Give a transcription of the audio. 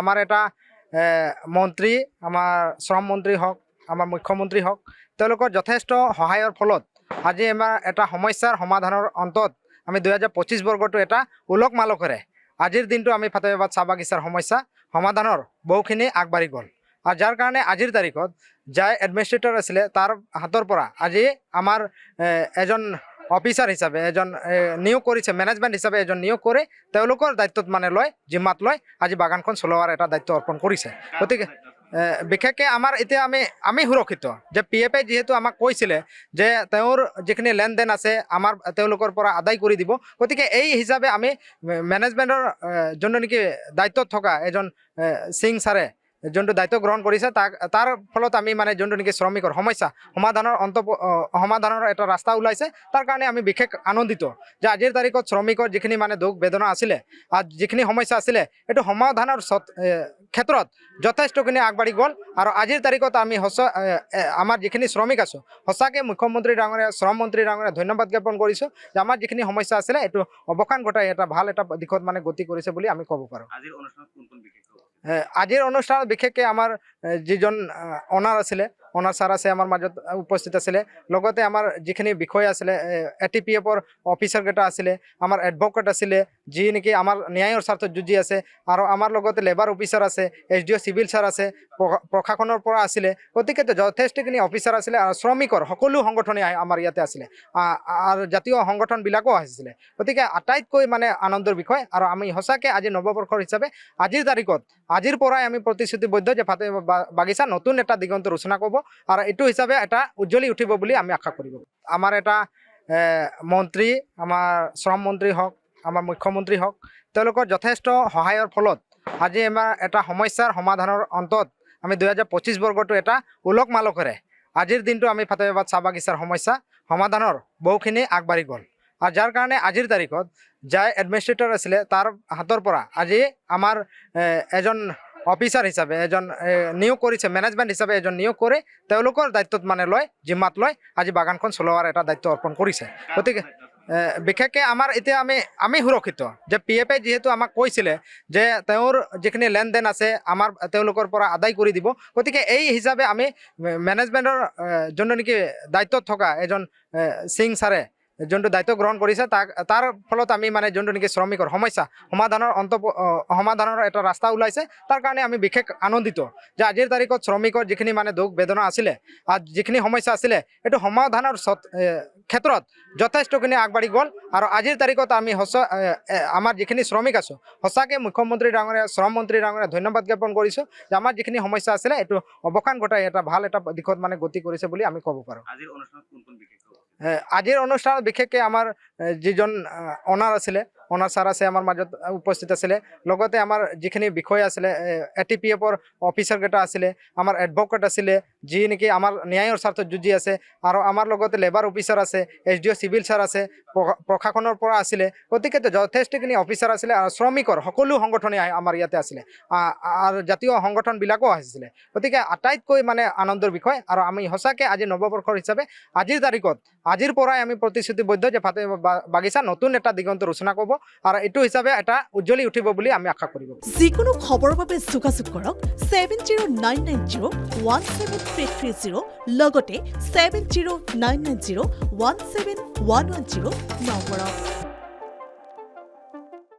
আমাৰ এটা মন্ত্ৰী আমাৰ শ্ৰম মন্ত্ৰী হওক আমাৰ মুখ্যমন্ত্ৰী হওক তেওঁলোকৰ যথেষ্ট সহায়ৰ ফলত আজি আমাৰ এটা সমস্যাৰ সমাধানৰ অন্তত আমি 2025 বৰ্গটো এটা উলক মালকেৰে আজিৰ দিনটো আমি ফাতেহাবাদ চাহ বাগিচাৰ সমস্যা সমাধানৰ বহুখিনি আগবাঢ়ি গ'ল আৰু যাৰ কাৰণে আজিৰ তাৰিখত যাই এডমিনিষ্ট্ৰেটৰ আছিলে তাৰ হাতৰ পৰা আজি আমাৰ এজন অফিচাৰ হিচাপে এজন নিয়োগ কৰিছে মেনেজমেণ্ট হিচাপে এজন নিয়োগ কৰি তেওঁলোকৰ দায়িত্বত মানে লয় জিম্মাত লয় আজি বাগানখন চলোৱাৰ এটা দায়িত্ব অৰ্পণ কৰিছে গতিকে বিশেষকৈ আমাৰ এতিয়া আমি সুৰক্ষিত যে PFA যিহেতু আমাক কৈছিলে যে তেওঁৰ যিখিনি লেনদেন আছে আমাৰ তেওঁলোকৰ পৰা আদায় কৰি দিব গতিকে এই হিচাপে আমি মেনেজমেণ্টৰ যোনটো নেকি দায়িত্বত থকা এজন সিং ছাৰে যোনটো দায়িত্ব গ্ৰহণ কৰিছে তাৰ ফলত আমি মানে যোনটো নেকি শ্ৰমিকৰ সমস্যা সমাধানৰ এটা ৰাস্তা ওলাইছে তাৰ কাৰণে আমি বিশেষ আনন্দিত যে আজিৰ তাৰিখত শ্ৰমিকৰ যিখিনি মানে দুখ বেদনা আছিলে আৰু যিখিনি সমস্যা আছিলে এইটো সমাধানৰ ক্ষেত্ৰত যথেষ্টখিনি আগবাঢ়ি গ'ল আৰু আজিৰ তাৰিখত আমি আমাৰ যিখিনি শ্ৰমিক আছোঁ সঁচাকৈ মুখ্যমন্ত্ৰী ডাঙৰীয়া শ্ৰম মন্ত্ৰী ডাঙৰীয়া ধন্যবাদ জ্ঞাপন কৰিছোঁ যে আমাৰ যিখিনি সমস্যা আছিলে এইটো অৱসান ঘটাই এটা ভাল এটা দিশত মানে গতি কৰিছে বুলি আমি ক'ব পাৰোঁ আজিৰ অনুষ্ঠানত বিশেষকৈ আমাৰ যিজন অনাৰ আছিলে অনাৰ ছাৰ আছে আমাৰ মাজত উপস্থিত আছিলে লগতে আমাৰ যিখিনি বিষয় আছিলে ATPFৰ অফিচাৰকেইটা আছিলে আমাৰ এডভকেট আছিলে যি নেকি আমাৰ ন্যায়ৰ স্বাৰ্থত যুঁজি আছে আৰু আমাৰ লগতে লেবাৰ অফিচাৰ আছে SDO চিভিল ছাৰ আছে প্ৰশাসনৰ পৰা আছিলে গতিকে যথেষ্টখিনি অফিচাৰ আছিলে আৰু শ্ৰমিকৰ সকলো সংগঠনেই আমাৰ ইয়াতে আছিলে আৰু জাতীয় সংগঠনবিলাকো আহিছিলে গতিকে আটাইতকৈ মানে আনন্দৰ বিষয় আৰু আমি সঁচাকৈ আজি নৱবৰ্ষৰ হিচাপে আজিৰ তাৰিখত আজিৰ পৰাই আমি প্ৰতিশ্ৰুতিবদ্ধ যে ফাতেহাবাদ বাগিচা নতুন এটা দিগন্ত ৰচনা কৰিব আৰু এইটো হিচাপে এটা উজ্জ্বলি উঠিব বুলি আমি আশা কৰিব আমাৰ এটা মন্ত্ৰী আমাৰ শ্ৰম মন্ত্ৰী হওক আমাৰ মুখ্যমন্ত্ৰী হওক তেওঁলোকৰ যথেষ্ট সহায়ৰ ফলত আজি আমাৰ এটা সমস্যাৰ সমাধানৰ অন্তত আমি 2025 বৰ্গটো এটা উলক মালকেৰে আজিৰ দিনটো আমি ফাতেহাবাদ চাহ বাগিচাৰ সমস্যা সমাধানৰ বহুখিনি আগবাঢ়ি গ'ল আৰু যাৰ কাৰণে আজিৰ তাৰিখত যাই এডমিনিষ্ট্ৰেটৰ আছিলে তাৰ হাতৰ পৰা আজি আমাৰ এজন অফিচাৰ হিচাপে এজন নিয়োগ কৰিছে মেনেজমেণ্ট হিচাপে এজন নিয়োগ কৰি তেওঁলোকৰ দায়িত্বত মানে লয় জিম্মাত লয় আজি বাগানখন চলোৱাৰ এটা দায়িত্ব অৰ্পণ কৰিছে গতিকে বিশেষকৈ আমাৰ এতিয়া আমি সুৰক্ষিত যে PFA যিহেতু আমাক কৈছিলে যে তেওঁৰ যিখিনি লেনদেন আছে আমাৰ তেওঁলোকৰ পৰা আদায় কৰি দিব গতিকে এই হিচাপে আমি মেনেজমেণ্টৰ যোনটো নেকি দায়িত্বত থকা এজন সিং ছাৰে যোনটো দায়িত্ব গ্ৰহণ কৰিছে তাৰ ফলত আমি মানে যোনটো নেকি শ্ৰমিকৰ সমস্যা সমাধানৰ এটা ৰাস্তা ওলাইছে তাৰ কাৰণে আমি বিশেষ আনন্দিত যে আজিৰ তাৰিখত শ্ৰমিকৰ যিখিনি মানে দুখ বেদনা আছিলে আৰু যিখিনি সমস্যা আছিলে এইটো সমাধানৰ ক্ষেত্ৰত যথেষ্টখিনি আগবাঢ়ি গ'ল আৰু আজিৰ তাৰিখত আমি আমাৰ যিখিনি শ্ৰমিক আছোঁ সঁচাকৈ মুখ্যমন্ত্ৰী ডাঙৰীয়া শ্ৰম মন্ত্ৰী ডাঙৰীয়া ধন্যবাদ জ্ঞাপন কৰিছোঁ যে আমাৰ যিখিনি সমস্যা আছিলে এইটো অৱসান ঘটাই এটা ভাল এটা দিশত মানে গতি কৰিছে বুলি আমি ক'ব পাৰোঁ আজিৰ অনুষ্ঠানত বিশেষকৈ আমাৰ যিজন অনাৰ আছিলে অনাৰ ছাৰ আছে আমাৰ মাজত উপস্থিত আছিলে লগতে আমাৰ যিখিনি বিষয় আছিলে ATPFৰ অফিচাৰকেইটা আছিলে আমাৰ এডভকেট আছিলে যি নেকি আমাৰ ন্যায়ৰ স্বাৰ্থত যুঁজি আছে আৰু আমাৰ লগতে লেবাৰ অফিচাৰ আছে SDO চিভিল ছাৰ আছে প্ৰশাসনৰ পৰা আছিলে গতিকে যথেষ্টখিনি অফিচাৰ আছিলে আৰু শ্ৰমিকৰ সকলো সংগঠনেই আমাৰ ইয়াতে আছিলে আৰু জাতীয় সংগঠনবিলাকো আহিছিলে গতিকে আটাইতকৈ মানে আনন্দৰ বিষয় আৰু আমি সঁচাকৈ আজি নৱবৰ্ষৰ হিচাপে আজিৰ তাৰিখত আজিৰ পৰাই আমি প্ৰতিশ্ৰুতিবদ্ধ যে ফাতেহাবাদ বাগিচা নতুন এটা দিগন্ত ৰচনা কৰিব আৰু এইটো হিচাপে এটা উজ্জ্বলি উঠিব বুলি আমি আশা কৰিব যিকোনো খবৰৰ বাবে যোগাযোগ কৰক 7099017330 লগতে 7099017110 নম্বৰত।